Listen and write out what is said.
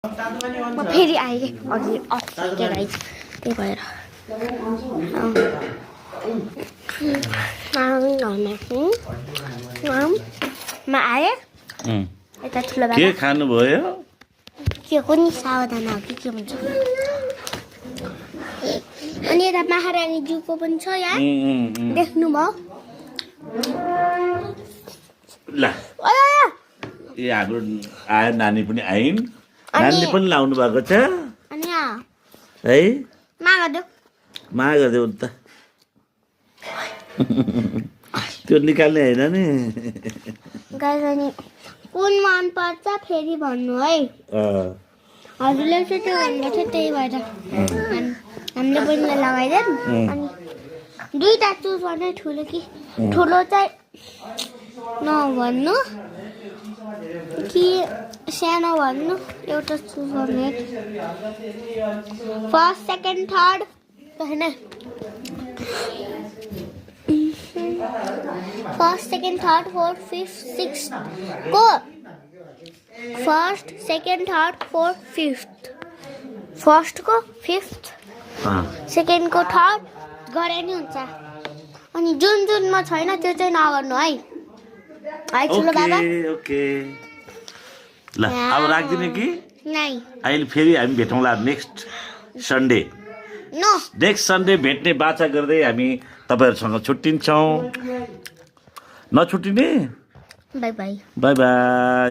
म फेरि आएँ अघि अट्केर आएँ त्यही भएर म आएँ यता ठुलो के बाबा खानुभयो के को नि सावधान हो कि के भन्छ अनि यता महारानीज्यूको पनि छ यहाँ देख्नुभयो ल ए हाम्रो आयो नानी पनि आइन् नानीले पनि लाउनु भएको छ अनि यहाँ है मागदेऊ मा गरिदेऊ त त्यो निकाल्ने होइन नि गाइस अनि कुन मन पर्छ फेरि भन्नु है हजुरले चाहिँ त्यो भन्नु थियो त्यही भएर हामीले पनि लगाइदियौँ अनि दुईटा चुज गर्ने ठुलो कि ठुलो चाहिँ नभन्नु कि सानो भन्नु एउटा चुज गर्ने फर्स्ट सेकेन्ड थर्ड होइन first second third fourth fifth sixth को first second third fourth fifth फर्स्टको फिफ्थ सेकेन्डको थर्ड गरे नि हुन्छ अनि जुन जुनमा छैन त्यो चाहिँ नगर्नु है ठुलो बाबा ओके ल अब राखिदिने कि नै अहिले फेरि हामी भेटौँला next Sunday no next Sunday भेट्ने बाचा गर्दै हामी तपाईँहरूसँग छुट्टिन्छौँ नछुट्टिने बाई बाई बाई बाई